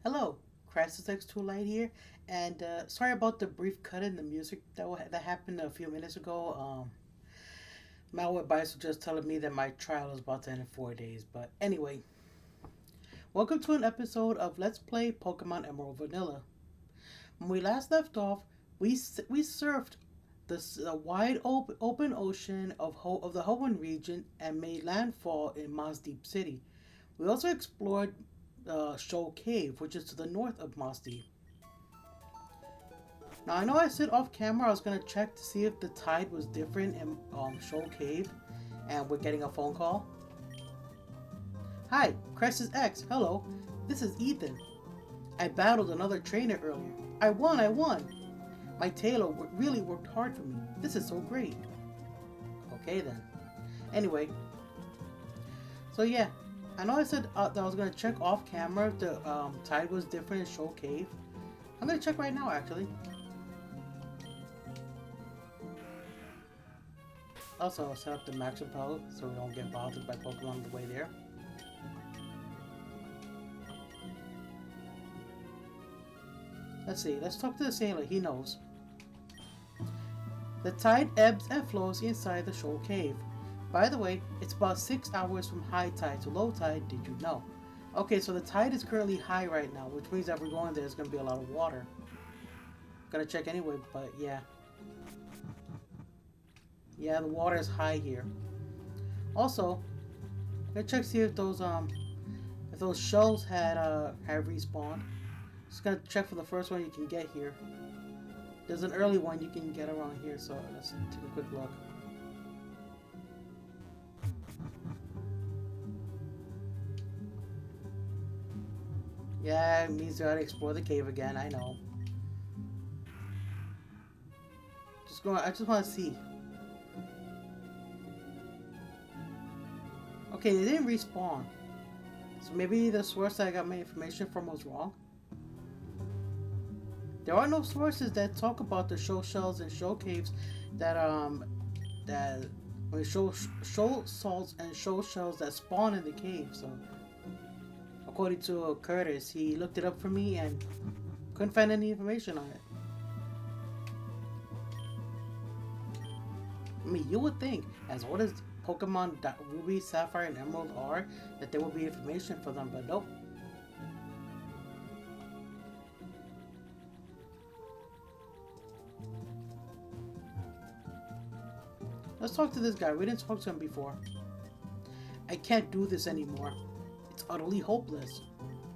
Hello, Crisis X2 Light here, and sorry about the brief cut in the music that happened a few minutes ago. Malware Bites was just telling me that my trial is about to end in 4 days, but anyway, welcome to an episode of Let's Play Pokemon Emerald Vanilla. When we last left off, we surfed the wide open ocean of the Hoenn region and made landfall in Mossdeep City. We also explored Shoal Cave, which is to the north of Mossdeep. Now I know I said off camera I was gonna check to see if the tide was different in Shoal Cave, and we're getting a phone call. Hi, Crisis X. Hello, this is Ethan. I battled another trainer earlier. I won! I won! My tailor really worked hard for me. This is so great. Okay then. Anyway, so yeah, I know I said that I was gonna check off camera if the tide was different in Shoal Cave. I'm gonna check right now actually. Also, I'll set up the max repel so we don't get bothered by Pokemon on the way there. Let's see, let's talk to the sailor, he knows. The tide ebbs and flows inside the Shoal Cave. By the way, it's about 6 hours from high tide to low tide, did you know? Okay, so the tide is currently high right now, which means that if we're going there's gonna be a lot of water. Gotta check anyway, but yeah. Yeah, the water is high here. Also, let's check see if those shells had respawned. Just gonna check for the first one you can get here. There's an early one you can get around here, so let's take a quick look. Yeah, it means we gotta explore the cave again, I know. I just wanna see. Okay, they didn't respawn. So maybe the source that I got my information from was wrong. There are no sources that talk about the shoal shells and shoal caves that shoal salts and shoal shells that spawn in the cave. So according to Curtis, he looked it up for me and couldn't find any information on it. I mean, you would think, as old as Pokemon Ruby, Sapphire, and Emerald are, that there will be information for them, but nope. Let's talk to this guy. We didn't talk to him before. I can't do this anymore. It's utterly hopeless.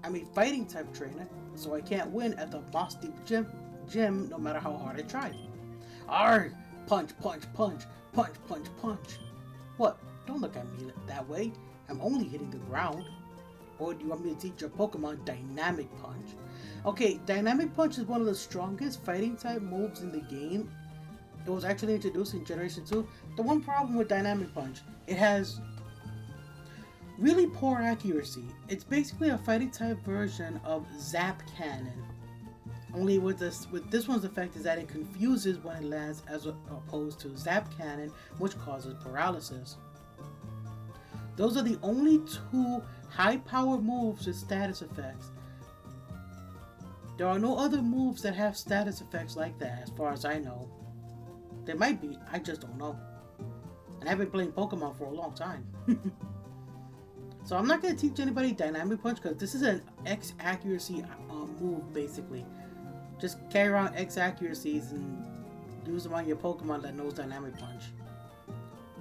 I'm a fighting type trainer, so I can't win at the Mossdeep gym no matter how hard I try. Arrgh! Punch, punch, punch, punch, punch, punch. What? Don't look at me that way. I'm only hitting the ground. Or do you want me to teach your Pokemon Dynamic Punch? Okay, Dynamic Punch is one of the strongest fighting type moves in the game. It was actually introduced in Generation 2. The one problem with Dynamic Punch, it has really poor accuracy. It's basically a fighting type version of Zap Cannon. Only with this one's effect is that it confuses when it lands as opposed to Zap Cannon, which causes paralysis. Those are the only two high-power moves with status effects. There are no other moves that have status effects like that, as far as I know. There might be, I just don't know. And I've been playing Pokemon for a long time. So I'm not going to teach anybody Dynamic Punch because this is an X accuracy move, basically. Just carry around X accuracies and use them on your Pokemon that knows Dynamic Punch.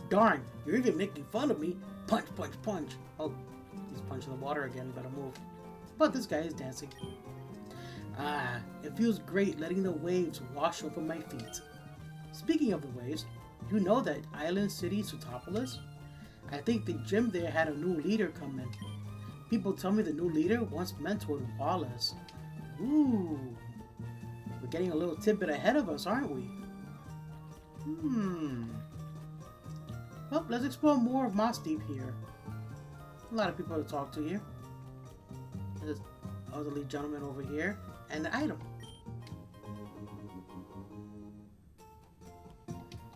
Darn, you're even making fun of me. Punch, punch, punch. Oh, he's punching the water again, better move. But this guy is dancing. Ah, it feels great letting the waves wash over my feet. Speaking of the waves, you know that Island City Sootopolis? I think the gym there had a new leader come in. People tell me the new leader once mentored Wallace. Ooh, we're getting a little tidbit ahead of us, aren't we? Well, let's explore more of Mossdeep here. A lot of people to talk to here. There's this elderly gentleman over here, and an item.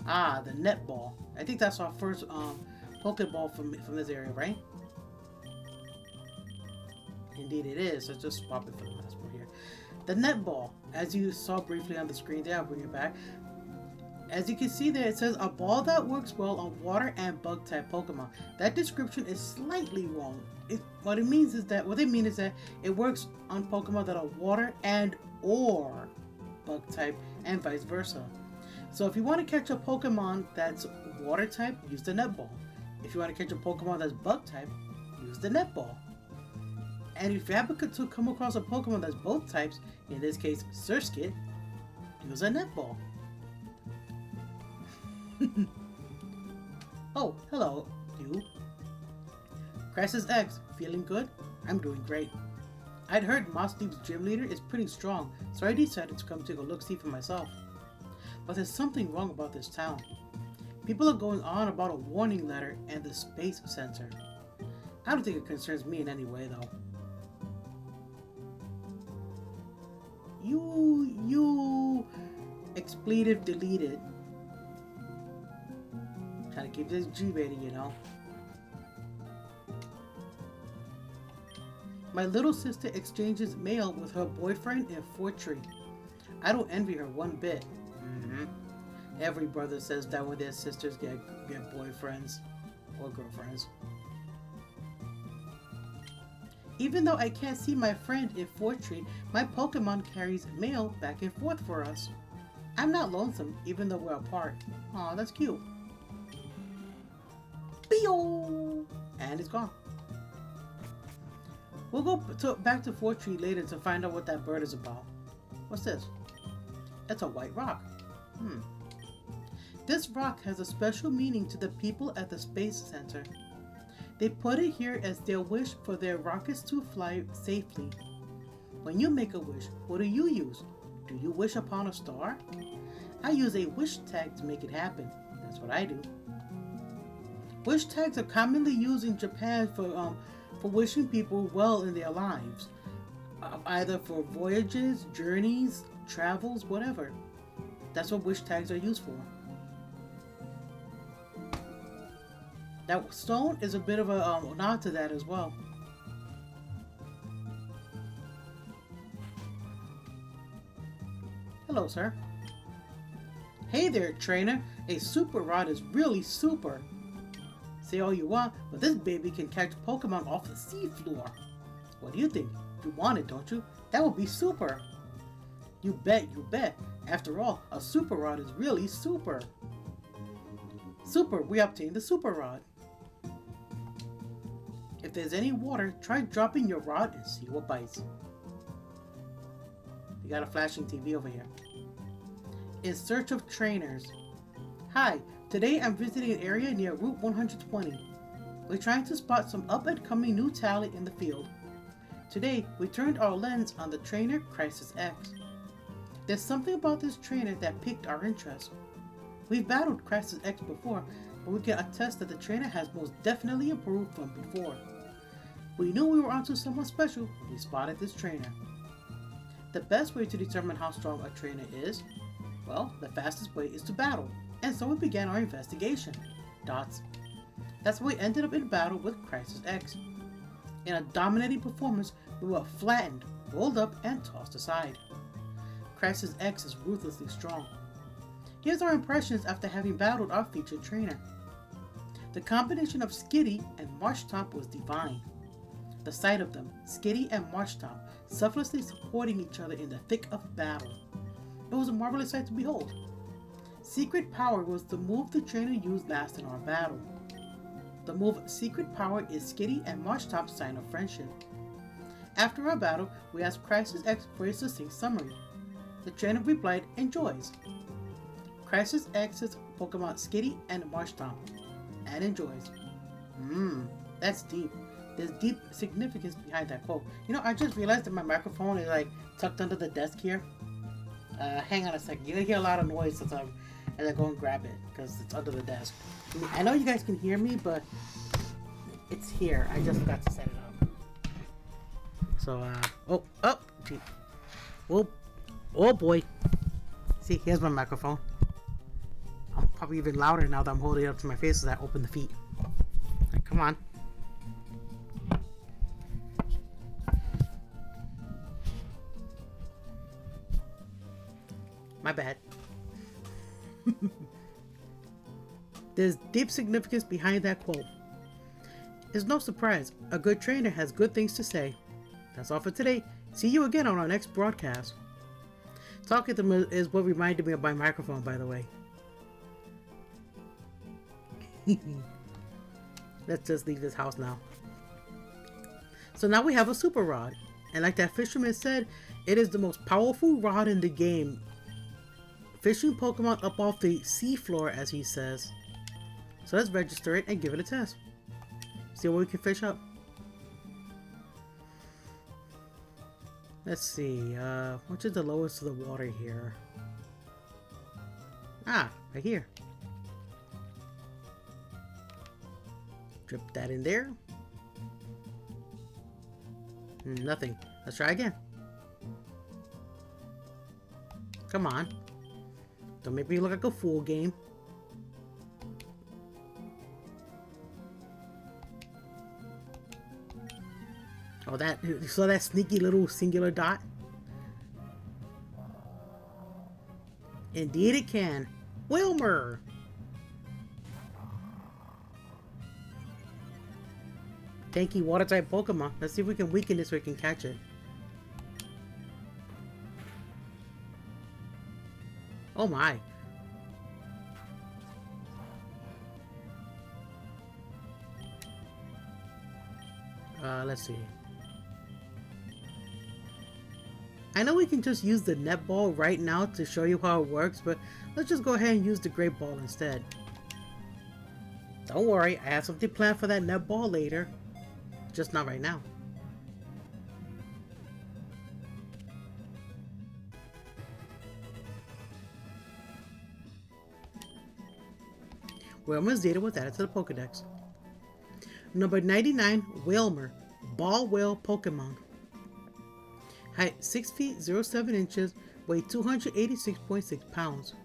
Ah, the netball. I think that's our first Pokeball from this area, right? Indeed it is. Let's just swap it for the last one here. The netball, as you saw briefly on the screen there, I'll bring it back. As you can see there, it says a ball that works well on water and bug type Pokemon. That description is slightly wrong. What they mean is that it works on Pokemon that are water and or bug type and vice versa. So if you want to catch a Pokemon that's water type, use the netball. If you want to catch a Pokemon that's bug type, use the netball. And if you happen to come across a Pokemon that's both types, in this case Surskit, use a netball. Oh, hello, you. Crisis X, feeling good? I'm doing great. I'd heard Mossdeep's gym leader is pretty strong, so I decided to come take a look-see for myself. But there's something wrong about this town. People are going on about a warning letter and the space center. I don't think it concerns me in any way, though. You expletive deleted. Trying to keep this G-rated, you know. My little sister exchanges mail with her boyfriend in Fortree. I don't envy her one bit. Every brother says that when their sisters get boyfriends or girlfriends. Even though I can't see my friend in Fortree, my Pokemon carries mail back and forth for us. I'm not lonesome, even though we're apart. Aw, that's cute. Pio! And it's gone. We'll go back to Fortree later to find out what that bird is about. What's this? It's a white rock. This rock has a special meaning to the people at the Space Center. They put it here as their wish for their rockets to fly safely. When you make a wish, what do you use? Do you wish upon a star? I use a wish tag to make it happen. That's what I do. Wish tags are commonly used in Japan for wishing people well in their lives, either for voyages, journeys, travels, whatever. That's what wish tags are used for. That stone is a bit of a nod to that as well. Hello, sir. Hey there, trainer. A super rod is really super. Say all you want, but this baby can catch Pokemon off the seafloor. What do you think? You want it, don't you? That would be super. You bet, you bet. After all, a super rod is really super. Super, we obtained the super rod. If there's any water, try dropping your rod and see what bites. You got a flashing TV over here. In search of trainers. Hi, today I'm visiting an area near Route 120. We're trying to spot some up-and-coming new talent in the field. Today, we turned our lens on the trainer Crisis X. There's something about this trainer that piqued our interest. We've battled Crisis X before, but we can attest that the trainer has most definitely improved from before. We knew we were onto someone special when we spotted this trainer. The best way to determine how strong a trainer is, well, the fastest way is to battle, and so we began our investigation. Dots. That's how we ended up in battle with Crisis X. In a dominating performance, we were flattened, rolled up, and tossed aside. Crisis X is ruthlessly strong. Here's our impressions after having battled our featured trainer. The combination of Skitty and Marshtomp was divine. The sight of them, Skitty and Marshtomp, selflessly supporting each other in the thick of battle. It was a marvelous sight to behold. Secret Power was the move the trainer used last in our battle. The move Secret Power is Skitty and Marshtomp's sign of friendship. After our battle, we asked Crisis X for a succinct summary. The trainer replied, enjoys. Crisis X's Pokemon Skitty and Marshtomp, and enjoys. That's deep. There's deep significance behind that quote. You know, I just realized that my microphone is like tucked under the desk here. Hang on a second. You're gonna hear a lot of noise as I go and grab it because it's under the desk. I know you guys can hear me, but it's here. I just forgot to set it up. So, gee. Oh boy. See, here's my microphone. I'm probably even louder now that I'm holding it up to my face as I open the feet. Right, come on. My bad. There's deep significance behind that quote. It's no surprise. A good trainer has good things to say. That's all for today. See you again on our next broadcast. Talking to them is what reminded me of my microphone, by the way. Let's just leave this house now. So now we have a super rod. And like that fisherman said, it is the most powerful rod in the game. Fishing Pokemon up off the seafloor, as he says. So let's register it and give it a test. See what we can fish up. Let's see, which is the lowest of the water here? Ah, right here. Drip that in there. Nothing. Let's try again. Come on. Don't make me look like a fool, game. Oh, that, you saw that sneaky little singular dot? Indeed it can. Wilmer! Tanky water type Pokemon. Let's see if we can weaken this so we can catch it. Oh my. Let's see. I know we can just use the net ball right now to show you how it works, but let's just go ahead and use the great ball instead. Don't worry, I have something planned for that net ball later. Just not right now. Wilmer's data was added to the Pokedex. Number 99, Wilmer, Ball Whale Pokemon. Height 6 feet 07 inches, weight 286.6 pounds.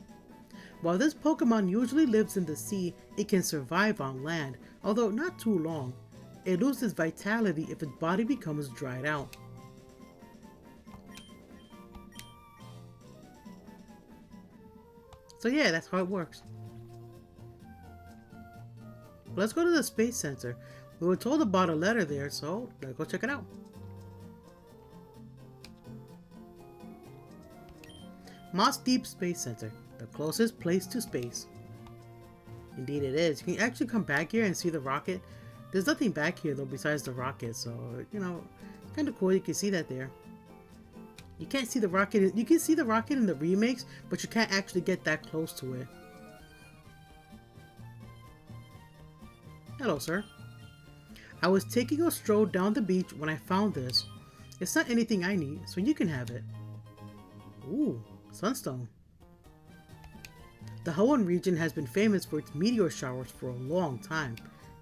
While this Pokemon usually lives in the sea, it can survive on land, although not too long. It loses vitality if its body becomes dried out. So yeah, that's how it works. Let's go to the Space Center. We were told about a letter there, so let's go check it out. Mossdeep Space Center, the closest place to space. Indeed it is. You can actually come back here and see the rocket. There's nothing back here though besides the rocket, so, you know, kind of cool you can see that there. You can't see the rocket. You can see the rocket in the remakes, but you can't actually get that close to it. Hello, sir. I was taking a stroll down the beach when I found this. It's not anything I need, so you can have it. Ooh, sunstone. The Hoenn region has been famous for its meteor showers for a long time.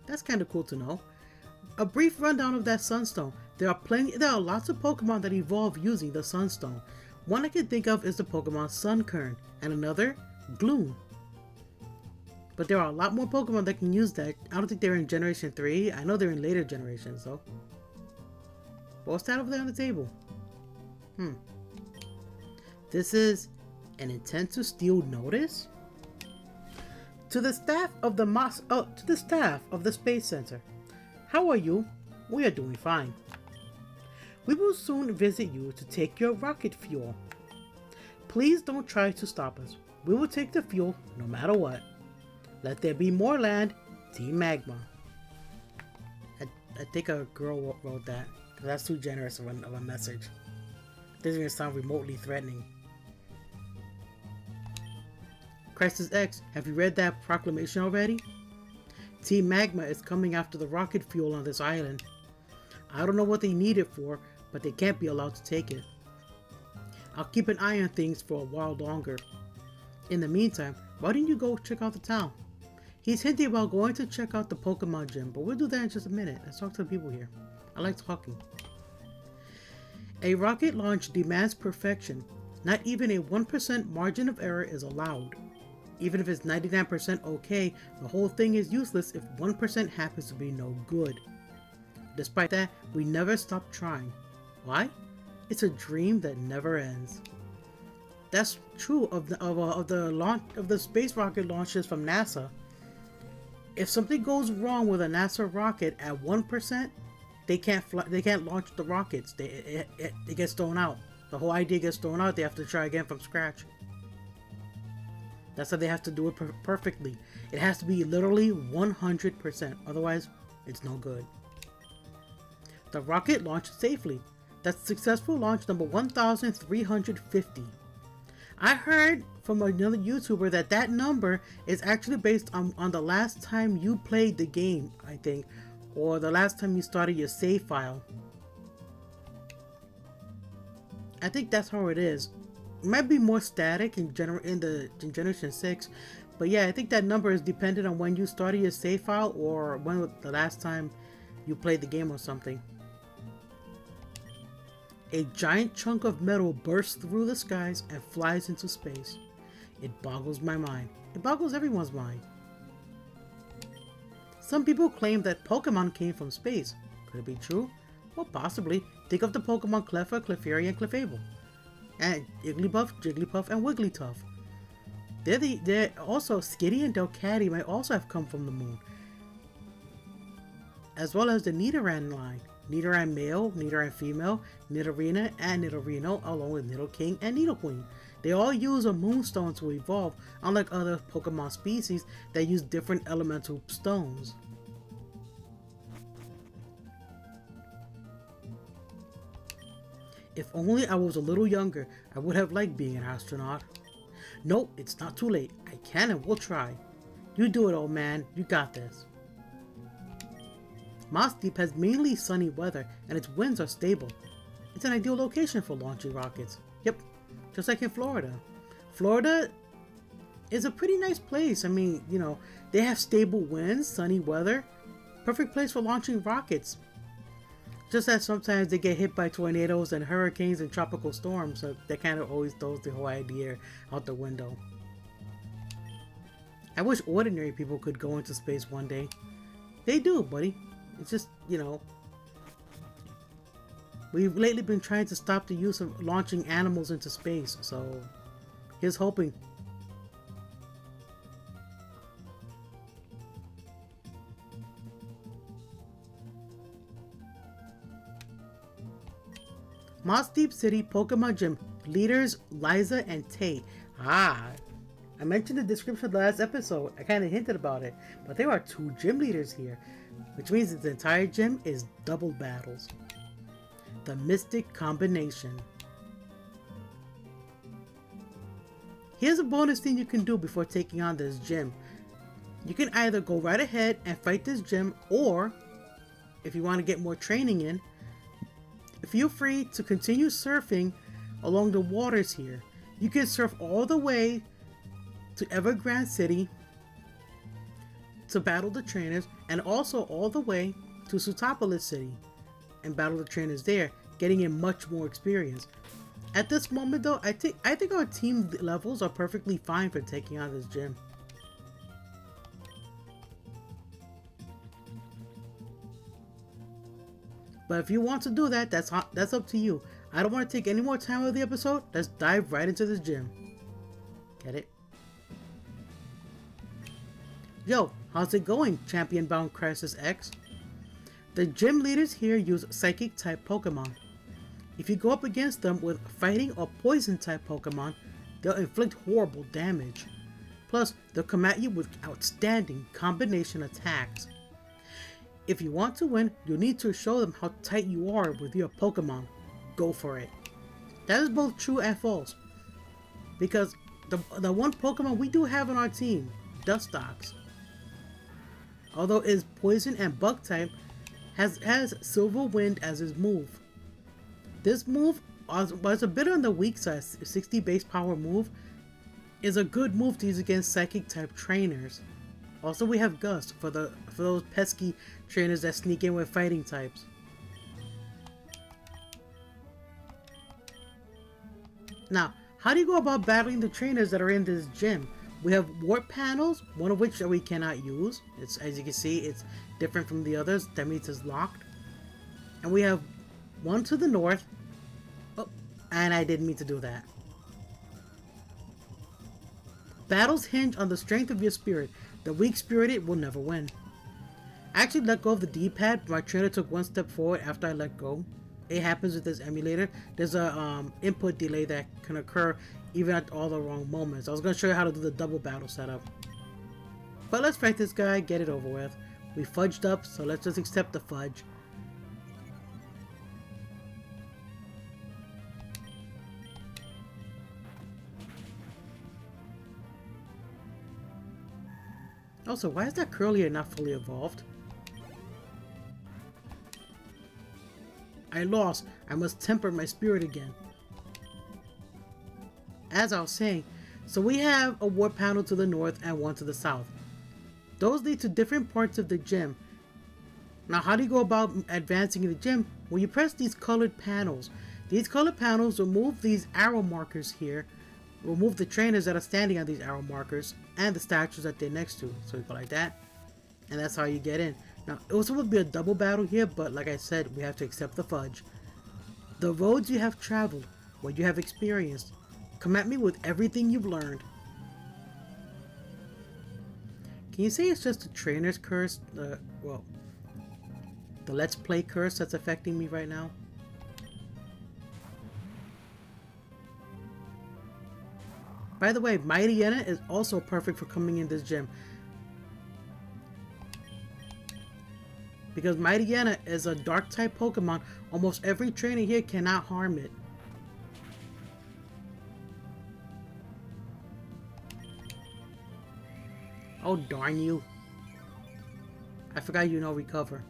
That's kind of cool to know. A brief rundown of that sunstone. There are lots of Pokemon that evolve using the sunstone. One I can think of is the Pokemon Sunkern, and another, Gloom. But there are a lot more Pokemon that can use that. I don't think they're in Generation 3. I know they're in later generations, though. What's that over there on the table? This is an intent to steal notice? To the staff of the Space Center. How are you? We are doing fine. We will soon visit you to take your rocket fuel. Please don't try to stop us. We will take the fuel no matter what. Let there be more land, Team Magma. I think a girl wrote that, because that's too generous of a message. It doesn't even sound remotely threatening. Crisis X, have you read that proclamation already? Team Magma is coming after the rocket fuel on this island. I don't know what they need it for, but they can't be allowed to take it. I'll keep an eye on things for a while longer. In the meantime, why don't you go check out the town? He's hinting about going to check out the Pokemon gym, but we'll do that in just a minute. Let's talk to the people here. I like talking. A rocket launch demands perfection. Not even a 1% margin of error is allowed. Even if it's 99% okay, the whole thing is useless if 1% happens to be no good. Despite that, we never stop trying. Why? It's a dream that never ends. That's true of the launch of the space rocket launches from NASA. If something goes wrong with a NASA rocket at 1%, they can't fly, they can't launch the rockets. It gets thrown out. The whole idea gets thrown out. They have to try again from scratch. That's how they have to do it perfectly. It has to be literally 100%. Otherwise, it's no good. The rocket launched safely. That's successful launch number 1350. I heard from another YouTuber that number is actually based on the last time you played the game, I think, or the last time you started your save file. I think that's how it is. It might be more static in Generation 6, but yeah, I think that number is dependent on when you started your save file or when was the last time you played the game or something. A giant chunk of metal bursts through the skies and flies into space. It boggles my mind. It boggles everyone's mind. Some people claim that Pokemon came from space. Could it be true? Well, possibly. Think of the Pokemon Cleffa, Clefairy, and Clefable. And Igglybuff, Jigglypuff, and Wigglytuff. They're also Skitty and Delcatty might also have come from the moon. As well as the Nidoran line. Nidoran male, Nidoran female, Nidorina, and Nidorino, along with Nidoking and Nidoqueen. They all use a moonstone to evolve, unlike other Pokemon species that use different elemental stones. If only I was a little younger, I would have liked being an astronaut. Nope, it's not too late. I can and will try. You do it, old man. You got this. Mossdeep has mainly sunny weather and its winds are stable. It's an ideal location for launching rockets. Yep, just like in Florida. Florida is a pretty nice place. I mean, you know, they have stable winds, sunny weather. Perfect place for launching rockets. Just that sometimes they get hit by tornadoes and hurricanes and tropical storms, so that kind of always throws the whole idea out the window. I wish ordinary people could go into space one day. They do, buddy. It's just, you know, we've lately been trying to stop the use of launching animals into space, so here's hoping. Mossdeep City Pokemon Gym. Leaders Liza and Tate. I mentioned the description of the last episode. I kind of hinted about it. But there are 2 gym leaders here, which means that the entire gym is double battles. The Mystic Combination. Here's a bonus thing you can do before taking on this gym. You can either go right ahead and fight this gym, or if you want to get more training in, feel free to continue surfing along the waters here. You can surf all the way to Evergrande City to battle the trainers, and also all the way to Sootopolis City and battle the trainers there, getting in much more experience. At this moment though, I think our team levels are perfectly fine for taking on this gym. But if you want to do that, that's up to you. I don't want to take any more time of the episode. Let's dive right into this gym. Get it? Yo, how's it going, Champion Bound Crisis X? The gym leaders here use Psychic type Pokemon. If you go up against them with Fighting or Poison type Pokemon, they'll inflict horrible damage. Plus, they'll come at you with outstanding combination attacks. If you want to win, you'll need to show them how tight you are with your Pokemon. Go for it. That is both true and false. Because the one Pokemon we do have on our team, Dustox, although is Poison and Bug type, has Silver Wind as his move. This move was a bit on the weak side. 60 base power move is a good move to use against Psychic type trainers. Also, we have Gust for those pesky trainers that sneak in with fighting types. Now, how do you go about battling the trainers that are in this gym? We have warp panels, one of which that we cannot use. It's, as you can see, it's different from the others. That means it's locked. And we have one to the north. Oh, and I didn't mean to do that. Battles hinge on the strength of your spirit. The weak-spirited will never win. I actually let go of the D-pad, but my trainer took one step forward after I let go. It happens with this emulator. There's a input delay that can occur even at all the wrong moments. I was going to show you how to do the double battle setup. But let's fight this guy, get it over with. We fudged up, so let's just accept the fudge. Also, why is that curlier not fully evolved? I lost. I must temper my spirit again. As I was saying, so we have a warp panel to the north and one to the south. Those lead to different parts of the gym. Now, how do you go about advancing in the gym? Well, you press these colored panels. These colored panels remove these arrow markers here. Remove the trainers that are standing on these arrow markers and the statues that they're next to. So you go like that, and that's how you get in. Now, it was supposed to be a double battle here, but like I said, we have to accept the fudge. The roads you have traveled, what you have experienced. Come at me with everything you've learned. Can you say it's just the trainer's curse? Well, the Let's Play curse that's affecting me right now? By the way, Mighty Yenna is also perfect for coming in this gym. Because Mighty Yenna is a dark type Pokemon, almost every trainer here cannot harm it. Oh darn you. I forgot you know recover.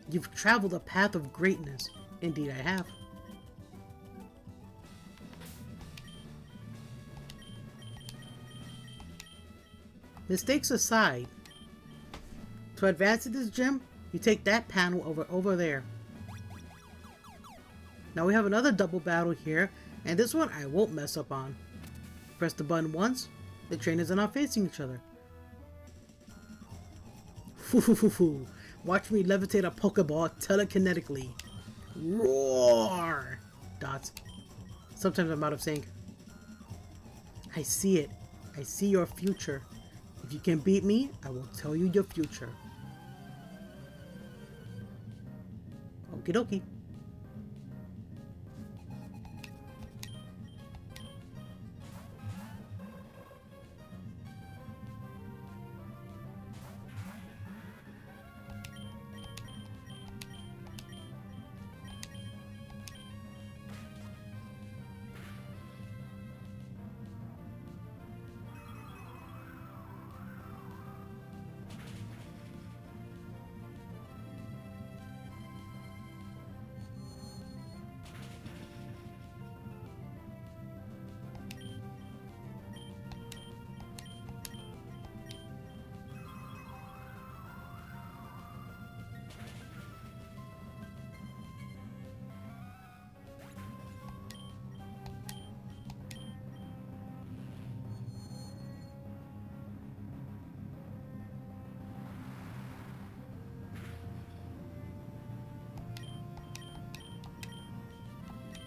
You've traveled a path of greatness. Indeed, I have. Mistakes aside, to advance in this gym, you take that panel over there. Now we have another double battle here, and this one I won't mess up on. Press the button once, the trainers are not facing each other. Watch me levitate a Pokeball telekinetically. Roar! Dots. Sometimes I'm out of sync. I see it. I see your future. If you can beat me, I will tell you your future. Okie dokie.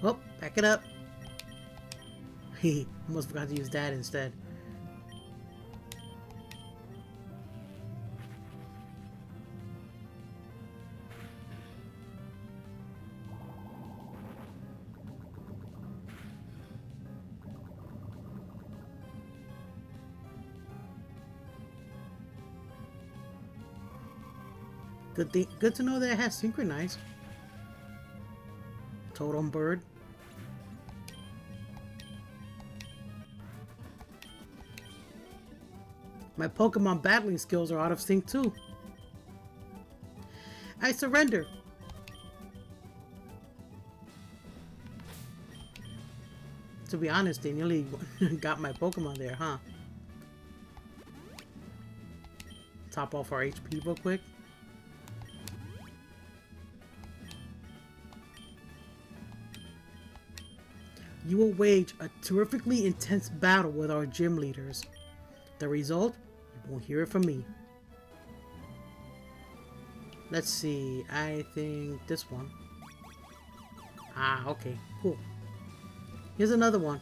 Oh, back it up. He almost forgot to use that instead. Good to know that it has synchronized. Totem bird. My Pokemon battling skills are out of sync too. I surrender. To be honest, they nearly got my Pokemon there, huh? Top off our HP real quick. You will wage a terrifically intense battle with our gym leaders. The result? You won't hear it from me. Let's see, I think this one. Ah, okay, cool. Here's another one.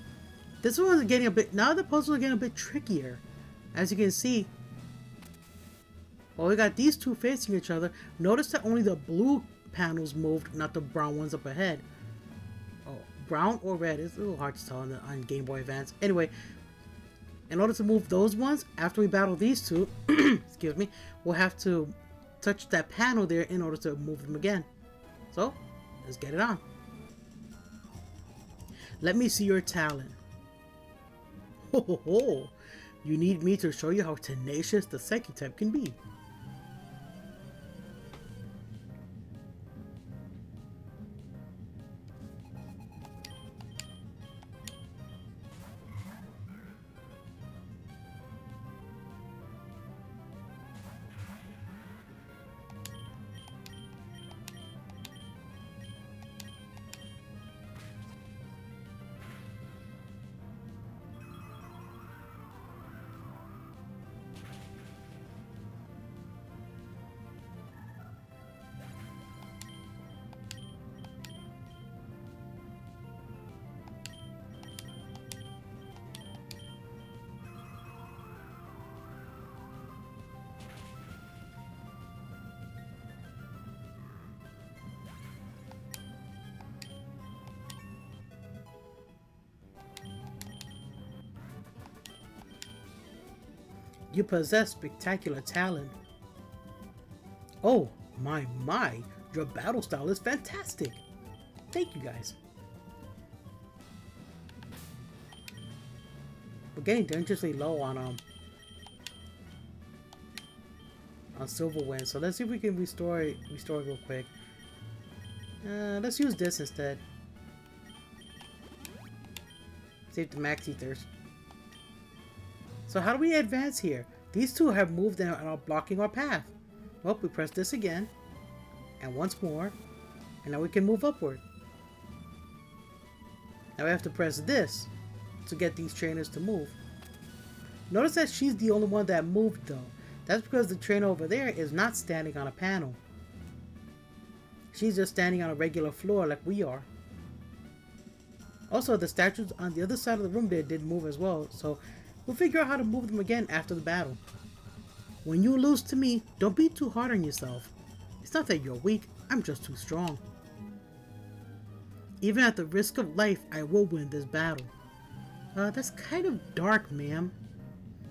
This one is getting a bit, now the puzzles are getting a bit trickier. As you can see, well, we got these two facing each other. Notice that only the blue panels moved, not the brown ones up ahead. Oh, brown or red? It's a little hard to tell on Game Boy Advance. Anyway, in order to move those ones, after we battle these two, excuse me, we'll have to touch that panel there in order to move them again. So, let's get it on. Let me see your talent. Ho ho ho! You need me to show you how tenacious the Psychic type can be. You possess spectacular talent. Oh, my, your battle style is fantastic. Thank you, guys. We're getting dangerously low on Silver Wind, so let's see if we can restore it real quick. Let's use this instead. Save the max ethers. So how do we advance here? These two have moved and are blocking our path. Well, we press this again. And once more. And now we can move upward. Now we have to press this to get these trainers to move. Notice that she's the only one that moved though. That's because the trainer over there is not standing on a panel. She's just standing on a regular floor like we are. Also, the statues on the other side of the room there did move as well, so we'll figure out how to move them again after the battle. When you lose to me, don't be too hard on yourself. It's not that you're weak, I'm just too strong. Even at the risk of life, I will win this battle. That's kind of dark, ma'am.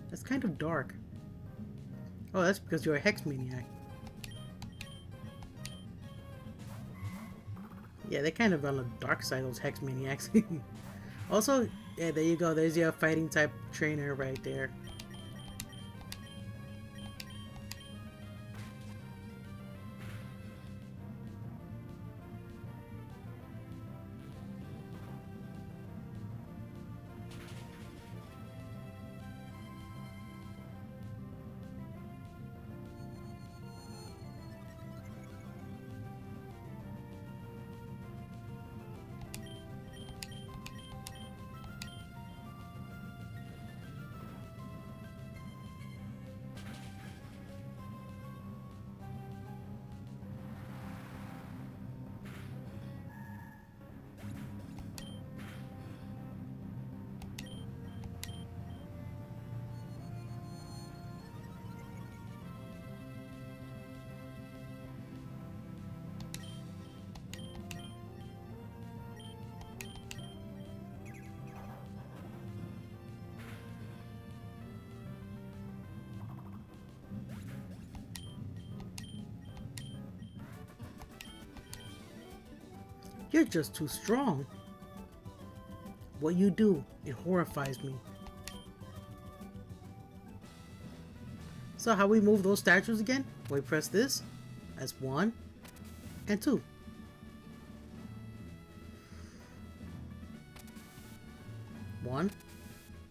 That's kind of dark. Oh, that's because you're a Hex Maniac. Yeah, they're kind of on the dark side, those Hex Maniacs. Also, yeah, there you go. There's your fighting type trainer right there. You're just too strong. What you do, it horrifies me. So how we move those statues again? We press this as 1 and 2. 1,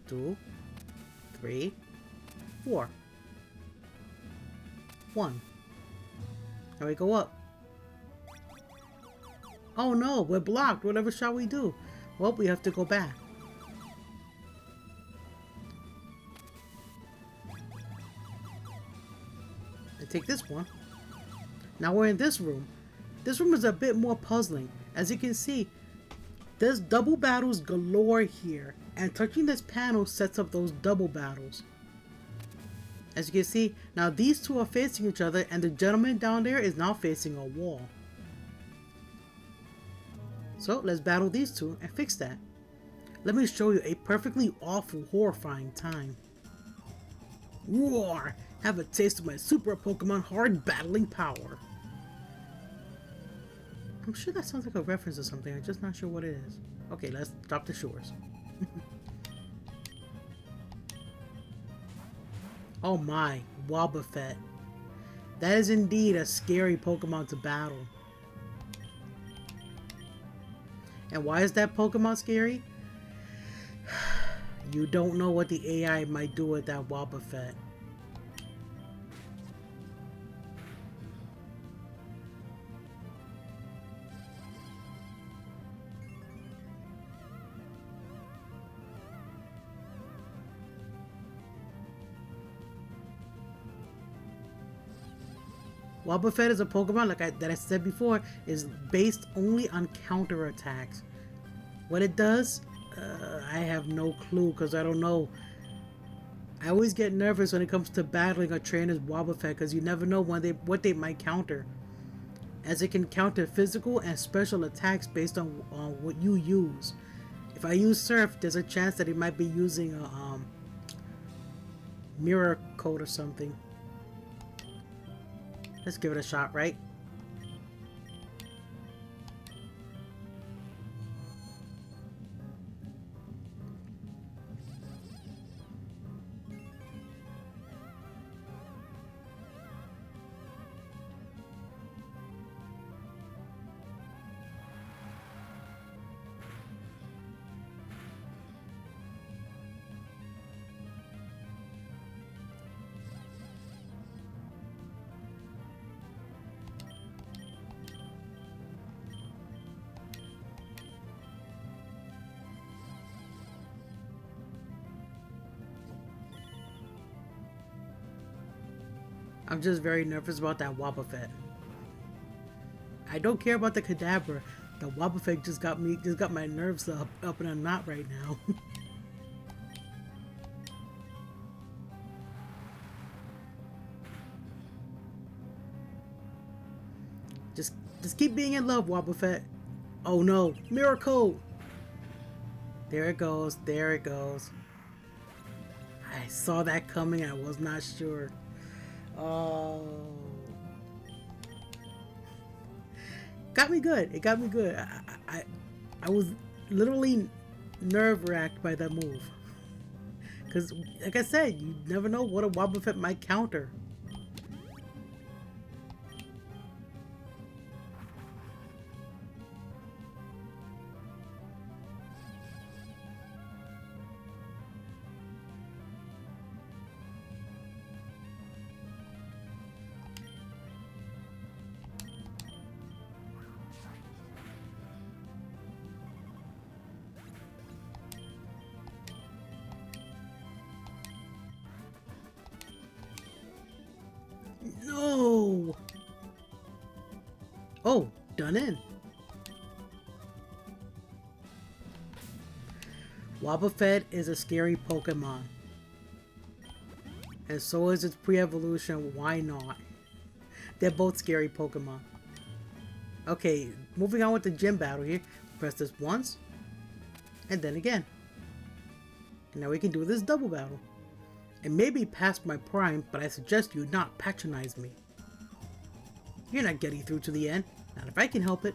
2, 3, 4. 1. And we go up. Oh no, we're blocked. Whatever shall we do? Well, we have to go back. And take this one. Now we're in this room. This room is a bit more puzzling. As you can see, there's double battles galore here. And touching this panel sets up those double battles. As you can see, now these two are facing each other and the gentleman down there is now facing a wall. So let's battle these two and fix that. Let me show you a perfectly awful, horrifying time. Roar! Have a taste of my super Pokemon hard battling power. I'm sure that sounds like a reference to something, I'm just not sure what it is. Okay, let's drop the shores. Oh my, Wobbuffet. That is indeed a scary Pokemon to battle. And why is that Pokemon scary? You don't know what the AI might do with that Wobbuffet. Wobbuffet is a Pokemon, that I said before, is based only on counter attacks. What it does, I have no clue because I don't know. I always get nervous when it comes to battling a trainer's Wobbuffet because you never know what they might counter. As it can counter physical and special attacks based on what you use. If I use Surf, there's a chance that it might be using a Mirror Coat or something. Let's give it a shot, right? I'm just very nervous about that Wobbuffet. I don't care about the Kadabra. The Wobbuffet just got my nerves up in a knot right now. just keep being in love, Wobbuffet. Oh no, Miracle! There it goes, there it goes. I saw that coming, I was not sure. Oh, got me good. It got me good. I was literally nerve-wracked by that move, because like I said, you never know what a Wobbuffet might counter. No! Oh, done in. Wobbuffet is a scary Pokemon. And so is its pre-evolution, why not? They're both scary Pokemon. Okay, moving on with the gym battle here. Press this once, and then again. And now we can do this double battle. It may be past my prime, but I suggest you not patronize me. You're not getting through to the end, not if I can help it.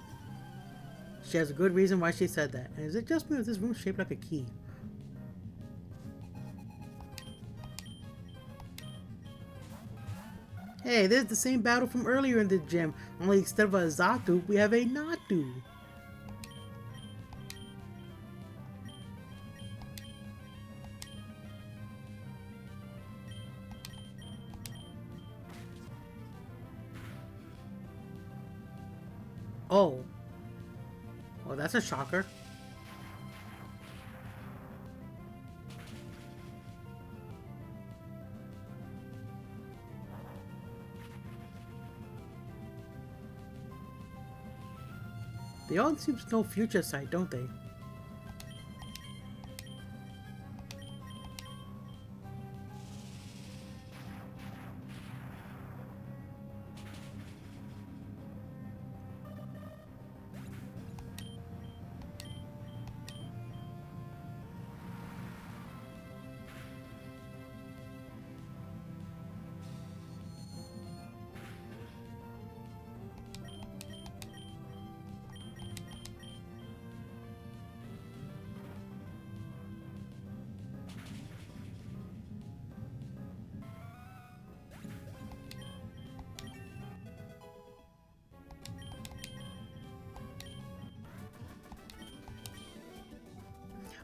She has a good reason why she said that. And is it just me or is this room shaped like a key? Hey, there's the same battle from earlier in the gym, only instead of a Zatu, we have a Natu. Oh. Well, that's a shocker. They all seem to know future sight, don't they?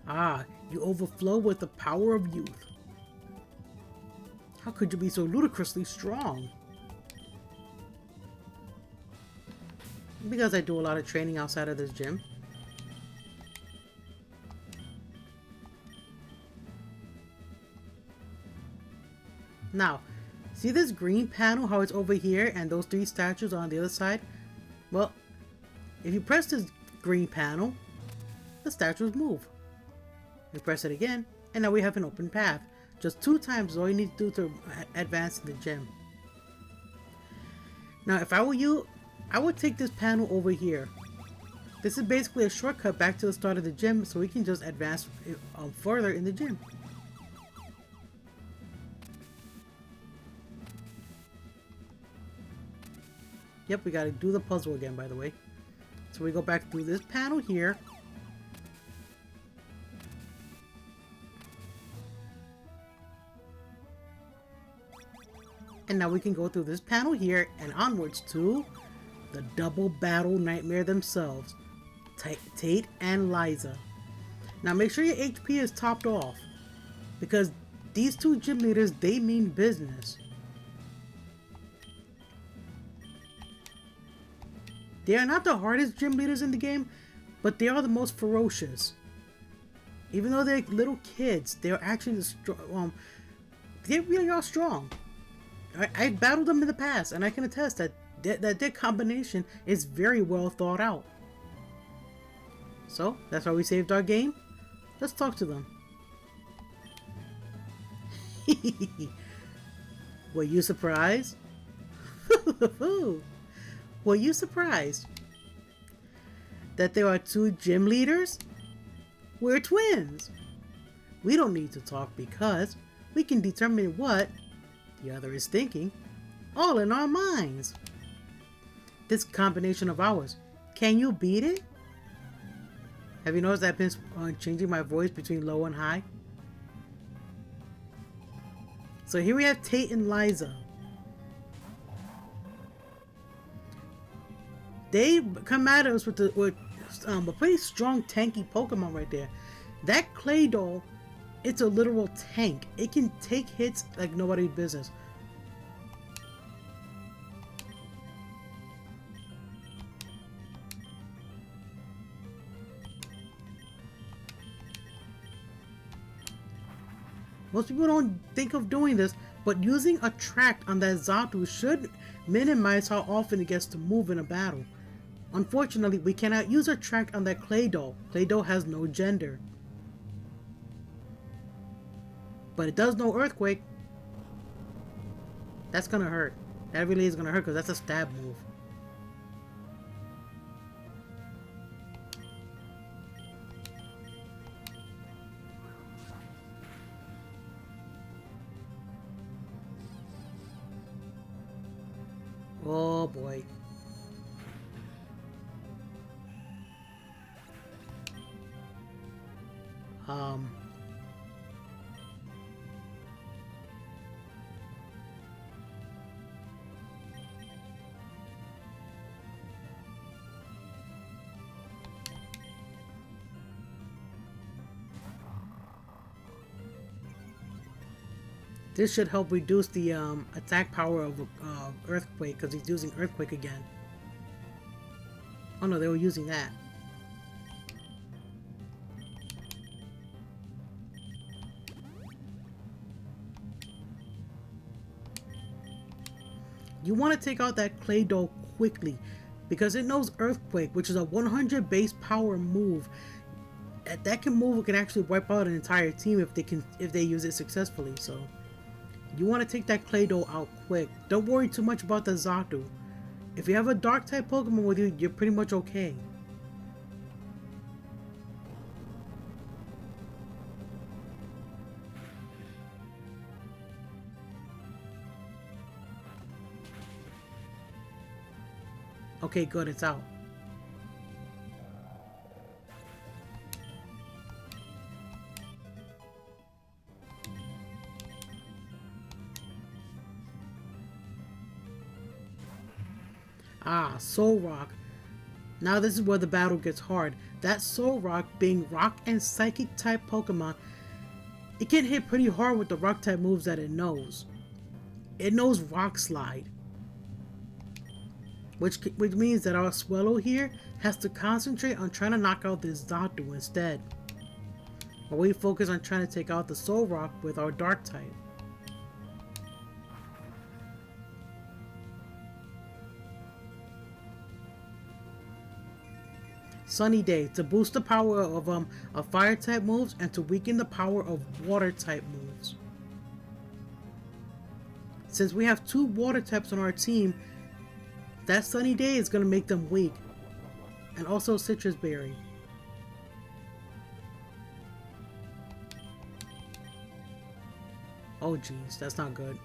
Ah, you overflow with the power of youth. How could you be so ludicrously strong? Because I do a lot of training outside of this gym. Now, see this green panel, how it's over here, and those three statues are on the other side? Well, if you press this green panel, the statues move. You press it again, and now we have an open path. Just 2 times is all you need to do to advance in the gym. Now, if I were you, I would take this panel over here. This is basically a shortcut back to the start of the gym, so we can just advance further in the gym. Yep, we gotta do the puzzle again, by the way. So we go back through this panel here. And now we can go through this panel here and onwards to the double battle nightmare themselves, Tate and Liza. Now make sure your HP is topped off, because these 2 gym leaders, they mean business. They are not the hardest gym leaders in the game, but they are the most ferocious. Even though they're little kids, they're actually they really are strong. I battled them in the past, and I can attest that their combination is very well thought out. So, that's why we saved our game. Let's talk to them. Were you surprised? Were you surprised that there are 2 gym leaders? We're twins. We don't need to talk because we can determine what the other is thinking, all in our minds. This combination of ours, can you beat it? Have you noticed I've been changing my voice between low and high? So here we have Tate and Liza. They come at us with a pretty strong tanky Pokemon right there. That clay doll, it's a literal tank. It can take hits like nobody's business. Most people don't think of doing this, but using Attract on that Zatu should minimize how often it gets to move in a battle. Unfortunately, we cannot use Attract on that clay doll. Clay doll has no gender. But it does know Earthquake. That's gonna hurt. That really is gonna hurt because that's a stab move. Oh boy. This should help reduce the attack power of Earthquake, because he's using Earthquake again. Oh no, they were using that. You want to take out that clay doll quickly. because it knows Earthquake, which is a 100 base power move. That can actually wipe out an entire team if they use it successfully. So you want to take that Clay Dough out quick. Don't worry too much about the Xatu. If you have a dark type Pokemon with you, you're pretty much okay. Okay, good, it's out. Ah, Soul Rock. Now this is where the battle gets hard. That Soul Rock, being Rock and Psychic type Pokemon, it can hit pretty hard with the Rock type moves that it knows. It knows Rock Slide. Which means that our Swellow here has to concentrate on trying to knock out this Xatu instead. While we focus on trying to take out the Soul Rock with our Dark type. Sunny Day, to boost the power of Fire type moves and to weaken the power of Water type moves. Since we have 2 Water types on our team, that Sunny Day is going to make them weak. And also Citrus Berry. Oh geez, that's not good.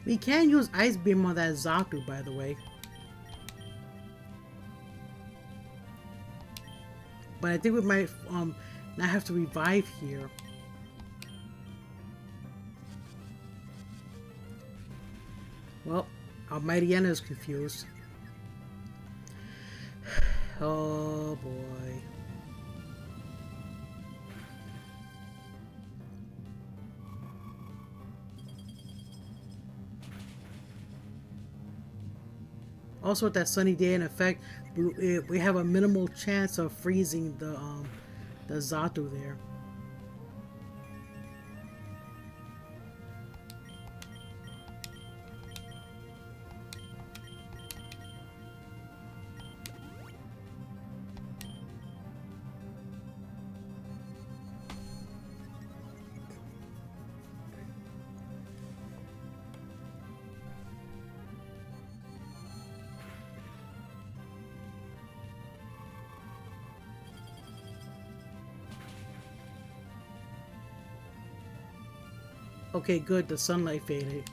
We can use Ice Beam on that Xatu, by the way. But I think we might not have to revive here. Well, our Mightyena is confused. Oh boy. Also, with that Sunny Day in effect, we have a minimal chance of freezing the Xatu there. Okay, good, the sunlight faded.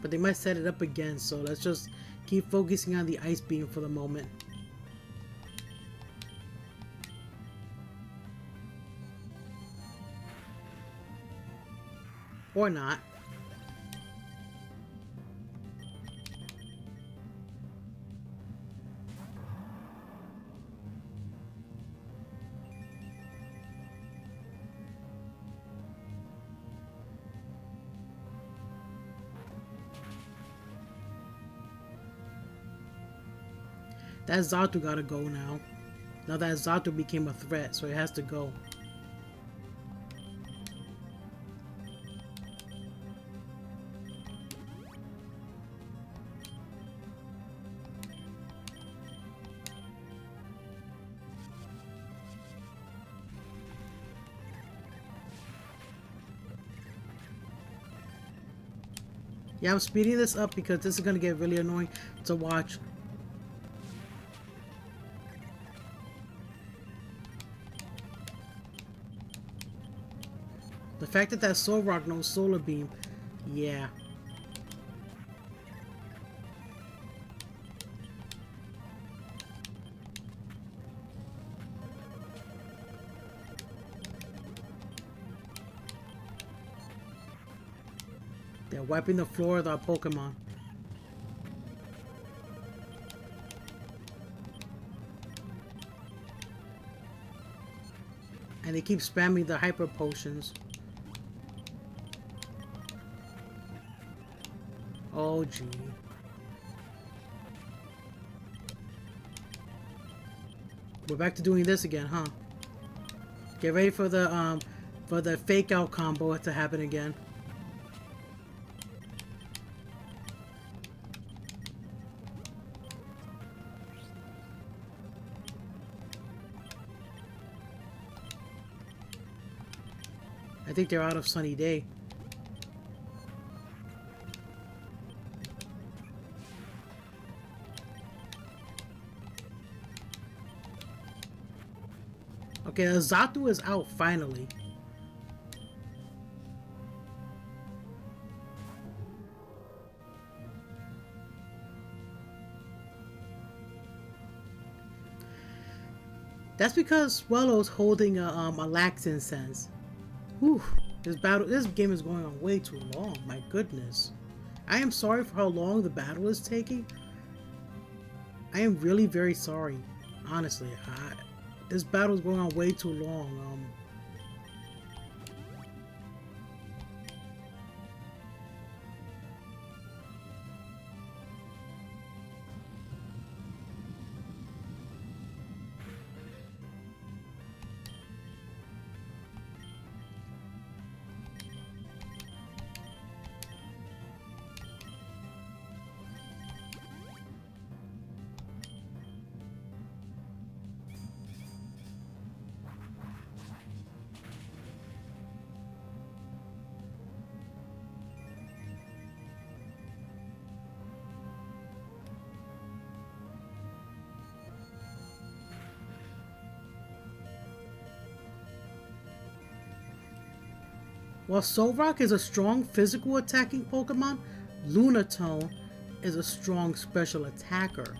But they might set it up again, so let's just keep focusing on the Ice Beam for the moment. Or not. That Xatu gotta go now. Now that Xatu became a threat, so it has to go. Yeah, I'm speeding this up because this is gonna get really annoying to watch. fact that Solrock knows Solar Beam, yeah. They're wiping the floor with our Pokemon. And they keep spamming the Hyper Potions. Oh, gee. We're back to doing this again, huh? Get ready for the fake out combo to happen again. I think they're out of Sunny Day. Okay, Azatu is out finally. That's because Swellow's holding a Laxin sense. Whew, this game is going on way too long, my goodness. I am sorry for how long the battle is taking. I am really very sorry, honestly. This battle is going on way too long. While Solrock is a strong physical attacking Pokemon, Lunatone is a strong special attacker.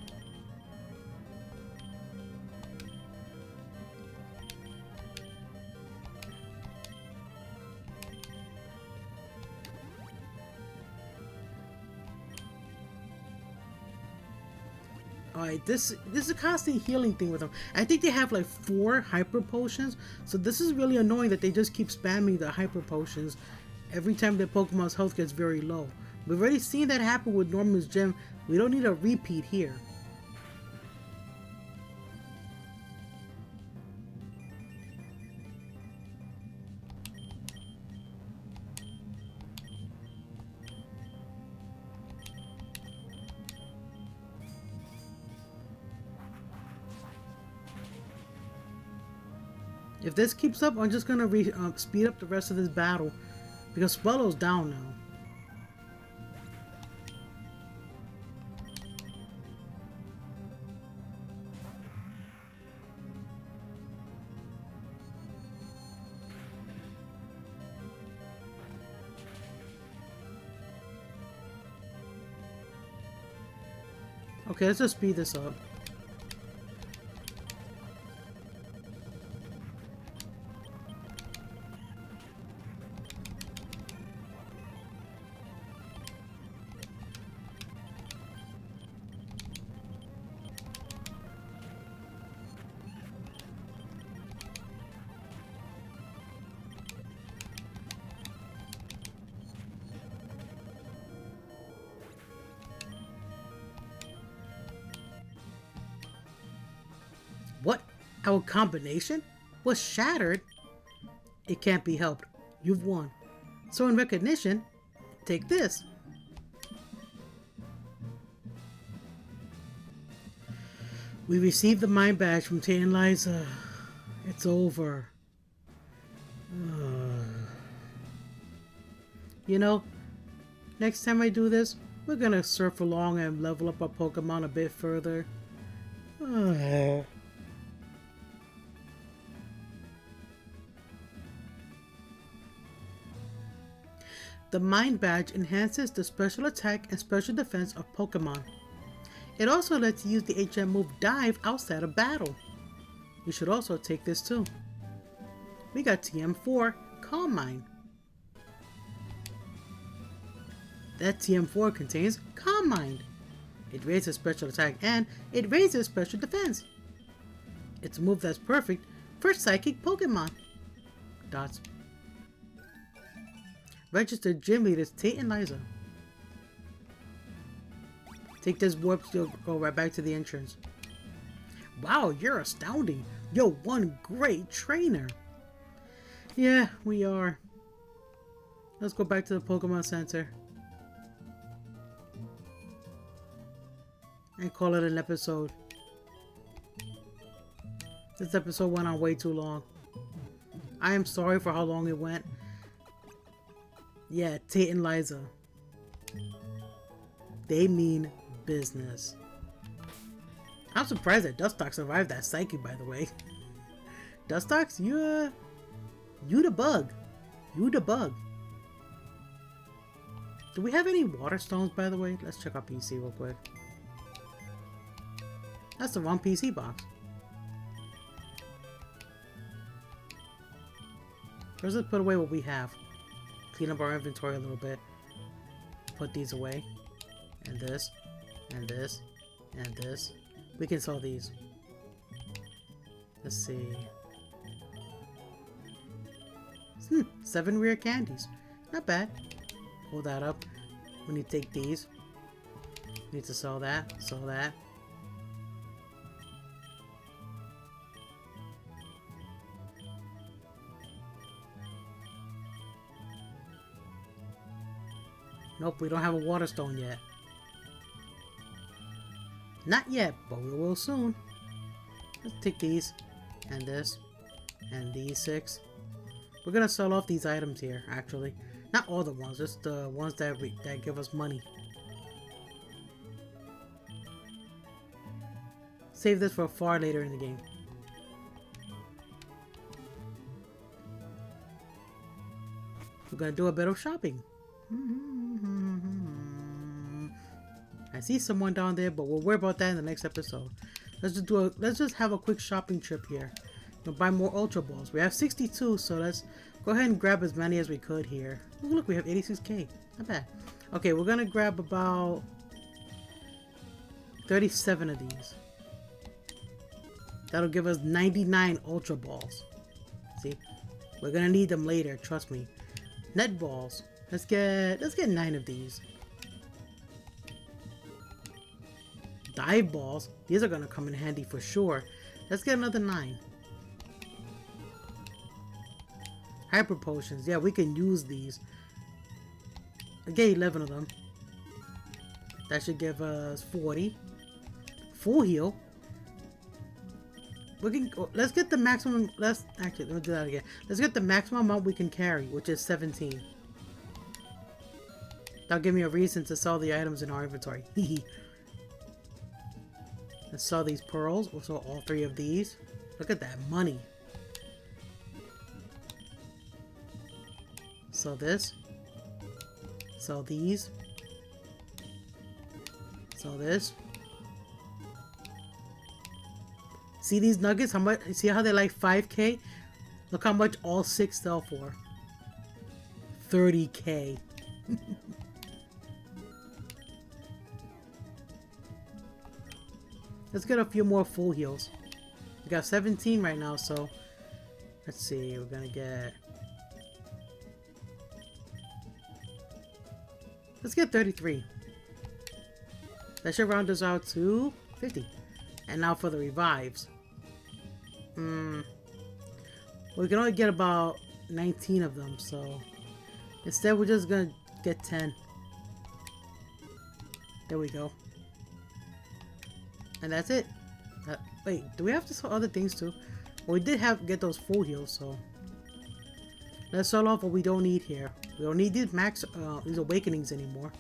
Alright, this is a constant healing thing with them. I think they have like 4 Hyper Potions, so this is really annoying that they just keep spamming the Hyper Potions every time their Pokemon's health gets very low. We've already seen that happen with Norman's Gym. We don't need a repeat here. If this keeps up, I'm just gonna speed up the rest of this battle because Swellow's down now. Okay, let's just speed this up. What? Our combination was shattered? It can't be helped. You've won. So in recognition, take this. We received the mind badge from Tate and Liza. It's over. You know, next time I do this, we're gonna surf along and level up our Pokemon a bit further. The Mind Badge enhances the special attack and special defense of Pokemon. It also lets you use the HM move Dive outside of battle. You should also take this too. We got TM4, Calm Mind. That TM4 contains Calm Mind. It raises special attack and it raises special defense. It's a move that's perfect for Psychic Pokemon. Dots. Registered gym leaders Tate and Liza. Take this warp to go right back to the entrance. Wow, you're astounding. You're one great trainer. Yeah, we are. Let's go back to the Pokemon Center. And call it an episode. This episode went on way too long. I am sorry for how long it went. Yeah, Tate and Liza. They mean business. I'm surprised that Dustox survived that Psychic, by the way. Dustox, you the bug. You the bug. Do we have any water stones, by the way? Let's check our PC real quick. That's the wrong PC box. Let's just put away what we have. Clean up our inventory a little bit. Put these away. And this. And this. And this. We can sell these. Let's see. 7 rare candies. Not bad. Hold that up. We need to take these. We need to sell that. Sell that. Nope, we don't have a water stone yet. Not yet, but we will soon. Let's take these, and this, and these 6. We're gonna sell off these items here, actually. Not all the ones, just the ones that give us money. Save this for far later in the game. We're gonna do a bit of shopping. I see someone down there, but we'll worry about that in the next episode. Let's just have a quick shopping trip here. We'll buy more Ultra Balls. We have 62, so let's go ahead and grab as many as we could here. Oh, look, we have 86k. Not bad. Okay, we're gonna grab about 37 of these. That'll give us 99 Ultra Balls. See? We're gonna need them later, trust me. Net Balls. Let's get 9 of these. Dive Balls. These are gonna come in handy for sure. Let's get another 9. Hyper Potions. Yeah, we can use these. I get 11 of them. That should give us 40. Full heal. We can. Let's get the maximum. Let me do that again. Let's get the maximum amount we can carry, which is 17. That'll give me a reason to sell the items in our inventory. Let's sell these pearls. We'll sell all 3 of these. Look at that money. Sell this. Sell these. Sell this. See these nuggets? How much? See how they're like 5k? Look how much all 6 sell for. 30k. Let's get a few more full heals. We got 17 right now, so let's see. We're gonna get. Let's get 33. That should round us out to 50. And now for the revives. We can only get about 19 of them, so instead we're just gonna get 10. There we go. And that's it. Wait, do we have to sell other things too? Well, we did get those full heals, so let's sell off what we don't need here. We don't need these these awakenings anymore.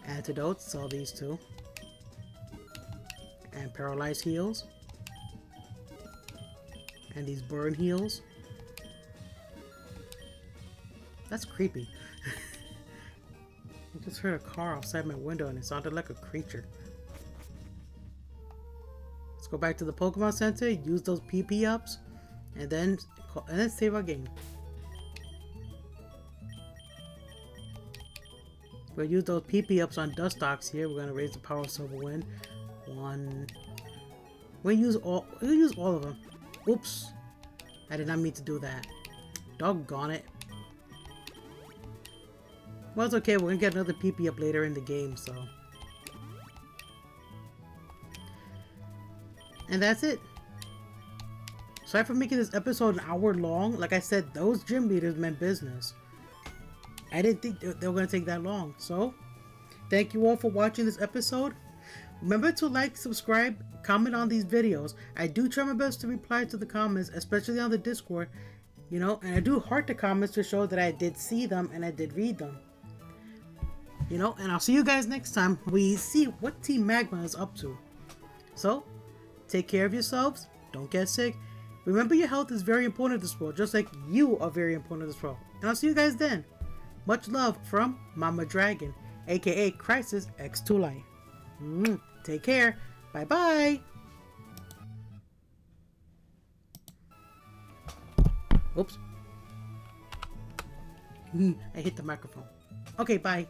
Antidotes, sell these two. And paralyzed heals. And these burn heals. That's creepy. I just heard a car outside my window and it sounded like a creature. Let's go back to the Pokemon Center, use those PP ups, and then save our game. We'll use those PP ups on Dustox here. We're gonna raise the power of Silver Wind. We'll use all of them. Oops. I did not mean to do that. Doggone it. Well, it's okay. We're gonna get another PP up later in the game, so. And that's it. Sorry for making this episode an hour long. Like I said, those gym leaders meant business. I didn't think they were going to take that long. So, thank you all for watching this episode. Remember to like, subscribe, comment on these videos. I do try my best to reply to the comments, especially on the Discord. You know, and I do heart the comments to show that I did see them and I did read them. You know, and I'll see you guys next time we see what Team Magma is up to. So, take care of yourselves. Don't get sick. Remember, your health is very important in this world, just like you are very important in this world. And I'll see you guys then. Much love from Mama Dragon, aka Crisis X2 Life. Take care. Bye-bye. Oops. I hit the microphone. Okay, bye.